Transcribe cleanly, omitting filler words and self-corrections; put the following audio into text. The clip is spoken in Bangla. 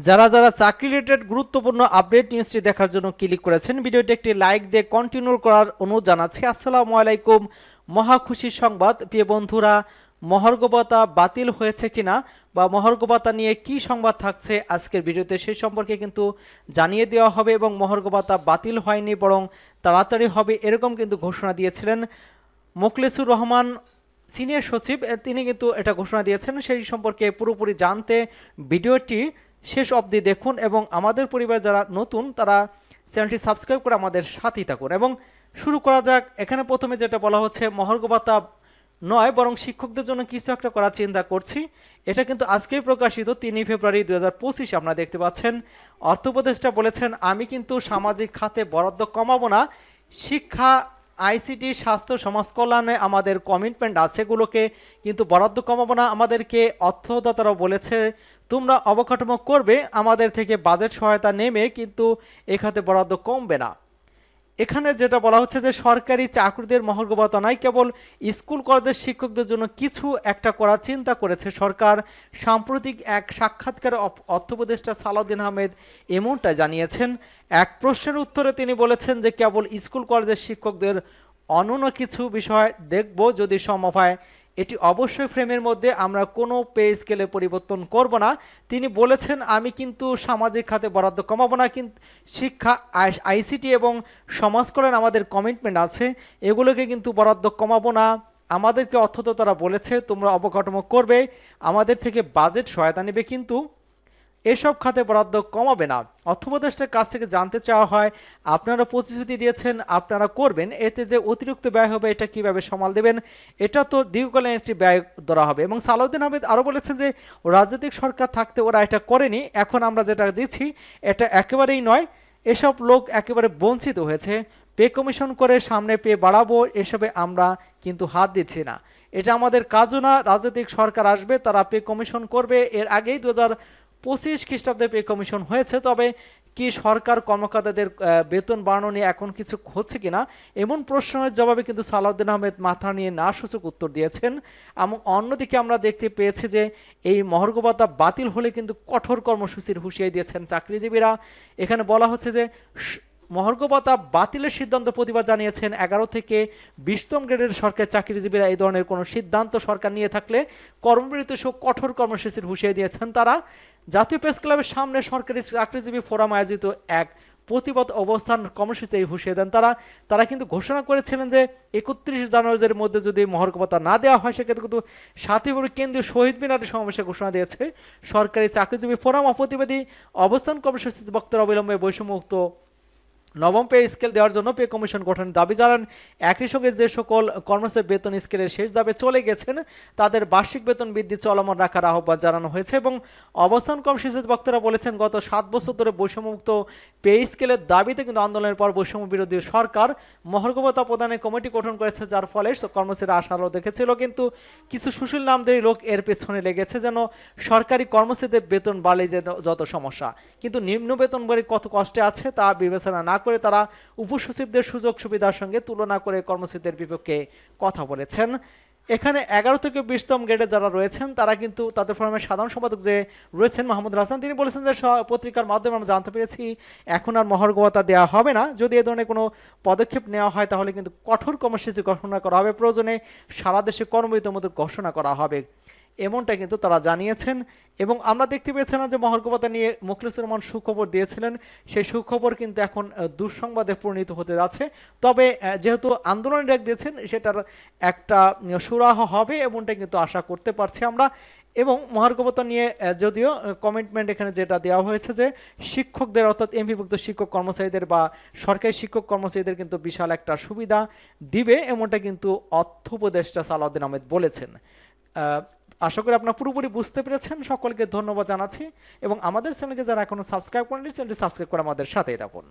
যারা যারা চাকরি রিলেটেড গুরুত্বপূর্ণ আপডেট নিউজটি দেখার জন্য ক্লিক করেছেন, ভিডিওটি একটি লাইক দিয়ে কন্টিনিউ করার অনুরোধ জানাচ্ছি। আসসালামু আলাইকুম। মহা খুশির সংবাদ প্রিয় বন্ধুরা, মহার্ঘ ভাতা বাতিল হয়েছে কিনা বা মহার্ঘ ভাতা নিয়ে কি সংবাদ থাকছে আজকের ভিডিওতে সেই সম্পর্কে কিন্তু জানিয়ে দেওয়া হবে। এবং মহার্ঘ ভাতা বাতিল হয়নি, বরং তাড়াতাড়ি হবে, এরকম কিন্তু ঘোষণা দিয়েছিলেন মোখলেসুর রহমান সিনিয়র সচিব। তিনি কিন্তু এটা ঘোষণা দিয়েছেন। সেই সম্পর্কে পুরোপুরি জানতে ভিডিওটি শেষ অবধি দেখুন এবং আমাদের পরিবার যারা নতুন তারা চ্যানেলটি সাবস্ক্রাইব করে আমাদের সাথেই থাকুন। এবং শুরু করা যাক। এখানে প্রথমে যেটা বলা হচ্ছে, মহার্ঘ ভাতা নয় বরং শিক্ষকদের জন্য কিছু একটা করার চিন্তা করছি। এটা কিন্তু আজকেই প্রকাশিত 3 ফেব্রুয়ারি 2025 আপনারা দেখতে পাচ্ছেন। অর্থ উপদেষ্টা বলেছেন, আমি কিন্তু সামাজিক খাতে বরাদ্দ কমাবো না। শিক্ষা, আইসিটি, স্বাস্থ্য, সমাজ কল্যাণে আমাদের কমিটমেন্ট আছে, এগুলোকে কিন্তু বরাদ্দ কমাবো না। আমাদেরকে অর্থদাতারাও বলেছে তোমরা অবকাঠামো করবে, আমাদের থেকে বাজেট সহায়তা নেমে কিন্তু এ খাতে বরাদ্দ কমবে না। এখানে যেটা বলা হচ্ছে যে সরকারি চাকরিদের মহার্ঘ ভাতা নাই, কেবল স্কুল কলেজের শিক্ষকদের জন্য কিছু একটা করার চিন্তা করেছে সরকার। সাম্প্রতিক এক সাক্ষাৎকারে অর্থ উপদেষ্টা সালাউদ্দিন আহমেদ এমনটা জানিয়েছেন। এক প্রশ্নের উত্তরে তিনি বলেছেন যে কেবল স্কুল কলেজের শিক্ষকদের অনন্য কিছু বিষয় দেখব যদি সম্ভব হয়। এটি অবশ্যই ফ্রেমের মধ্যে, আমরা কোনো পে স্কেলে পরিবর্তন করব না। তিনি বলেছেন, আমি কিন্তু সামাজিক খাতে বরাদ্দ কমাবো না, কিন্তু শিক্ষা, আইসিটি এবং সমাজ কল্যাণ আমাদের কমিটমেন্ট আছে, এগুলোকে কিন্তু বরাদ্দ কমাবো না। আমাদেরকে অর্থদাতারা বলেছে তোমরা অবকাঠামো করবে, আমাদের থেকে বাজেট সহায়তা নেবে, কিন্তু এসব খাতে বরাদ্দ কমাবে না। অর্থ উপদেষ্টার কাছ থেকে জানতে চাওয়া হয়, আপনারা প্রতিশ্রুতি দিয়েছেন আপনারা করবেন, এতে যে অতিরিক্ত ব্যয় হবে এটা কিভাবে সামাল দেবেন? এটা তো দীর্ঘকালীন একটি ব্যয় ধরা হবে। এবং সালাউদ্দিন আহমেদ আরও বলেছেন যে রাজনৈতিক সরকার থাকতে ওরা এটা করেনি, এখন আমরা যেটা দিচ্ছি এটা একেবারেই নয়। এসব লোক একেবারে বঞ্চিত হয়েছে। পে কমিশন করে সামনে পে বাড়াবো, এসবে আমরা কিন্তু হাত দিচ্ছি না। এটা আমাদের কাজও না। রাজনৈতিক সরকার আসবে, তারা পে কমিশন করবে। এর আগেই 2025 খ্রিস্টাব্দে পে কমিশন হয়েছে, তবে কি সরকার কর্মকর্তাদের বেতন বাড়ানো নিয়ে এখন কিছু হচ্ছে কিনা এমন প্রশ্নের জবাবে কিন্তু সালাউদ্দিন আহমেদ মাথা নিয়ে না সূচক উত্তর দিয়েছেন। এবং অন্যদিকে আমরা দেখতে পেয়েছি যে এই মহার্ঘ ভাতা বাতিল হলে কিন্তু কঠোর কর্মসূচির হুঁশিয়ারি দিয়েছেন চাকরিজীবীরা। এখানে বলা হচ্ছে যে মহার্ঘ ভাতা বাতিলের সিদ্ধান্ত প্রতিবাদ জানিয়েছেন 11 থেকে 20তম গ্রেডের সরকারি চাকরিজীবীরা। এই ধরনের কোনো সিদ্ধান্ত সরকার নিয়ে থাকলে কর্মবিরতি সহ কঠোর কর্মসূচির হুঁশিয়ারি দিয়েছেন তারা। জাতীয় প্রেস ক্লাবের সামনে সরকারি চাকরিজীবী ফোরাম আয়োজিত এক প্রতিবাদ অবস্থান কর্মসূচিতে এই হুঁশিয়ারি দেন তারা কিন্তু ঘোষণা করেছিলেন যে 31 জানুয়ারির মধ্যে যদি মহার্ঘ ভাতা না দেওয়া হয় সেক্ষেত্রে কিন্তু 7 ফেব্রুয়ারি কেন্দ্রীয় শহীদ মিনারে সমাবেশে ঘোষণা দিয়েছে সরকারি চাকরিজীবী ফোরাম। অপ্রতিবাদী অবস্থান কর্মসূচিতে বক্তারা অবিলম্বে বৈষম্যমুক্ত নবম পে স্কেল দেওয়ার জন্য পে কমিশন গঠনের দাবি জানান। একই সঙ্গে যে সকল কর্মচারী বেতন স্কেলের শেষ দাবে চলে গেছেন তাদের বার্ষিক বেতন বৃদ্ধি চলমান রাখার আহ্বান জানানো হয়েছে। এবং অবস্থান কর্মসূচিতে বক্তারা বলেছেন, গত 7 বছর ধরে বৈষম্যমুক্ত পে স্কেলের দাবিতে কিন্তু আন্দোলনের পর বৈষম্য বিরোধী সরকার মহার্ঘ ভাতা প্রদানের কমিটি গঠন করেছে, যার ফলে কর্মচারীরা আশার আলো দেখেছিল। কিন্তু কিছু সুশীল নামধারী লোক এর পেছনে লেগেছে, যেন সরকারি কর্মচারীদের বেতন বাড়লে যে যত সমস্যা, কিন্তু নিম্ন বেতনকারী কত কষ্টে আছে তা বিবেচনা না করে তারা উপসচিবদের সুযোগ সুবিধার সঙ্গে তুলনা করে কর্মচারীদের বিপক্ষে কথা বলেছেন। এখানে 11 থেকে 20তম গ্রেডে যারা রয়েছেন তারা কিন্তু তাদের ফোরামের সাধারণ সম্পাদক যে রয়েছেন মাহমুদ হাসান, তিনি বলেছেন যে পত্রিকার মাধ্যমে আমরা জানতে পেরেছি এখন আর মহার্ঘ ভাতা দেওয়া হবে না। যদি এ ধরনের কোনো পদক্ষেপ নেওয়া হয় তাহলে কিন্তু কঠোর কর্মসূচি ঘোষণা করা হবে, প্রয়োজনে সারা দেশে কর্মবিরতির মধ্যে ঘোষণা করা হবে, এমনটা কিন্তু তারা জানিয়েছেন। এবং আমরা দেখতে পেয়েছিলাম যে মহার্ঘ ভাতা নিয়ে মোখলেসুর রহমান সুখবর দিয়েছিলেন, সেই সুখবর কিন্তু এখন দুঃসংবাদে পরিণত হতে যাচ্ছে। তবে যেহেতু আন্দোলনের ডাক দিয়েছেন সেটার একটা সুরাহ হবে এমনটা কিন্তু আশা করতে পারছি আমরা। এবং মহার্ঘ ভাতা নিয়ে যদিও কমিটমেন্ট এখানে যেটা দেওয়া হয়েছে যে শিক্ষকদের অর্থাৎ এমপিভুক্ত শিক্ষক কর্মচারীদের বা সরকারি শিক্ষক কর্মচারীদের কিন্তু বিশাল একটা সুবিধা দিবে, এমনটা কিন্তু অর্থ উপদেষ্টা সালাউদ্দিন আহমেদ বলেছেন। আশা করি আপনারা পুরোপুরি বুঝতে পেরেছেন। সকলকে ধন্যবাদ জানাচ্ছি এবং আমাদের চ্যানেলকে যারা এখনো সাবস্ক্রাইব করেননি চ্যানেলটি সাবস্ক্রাইব করে আমাদের সাথেই থাকুন।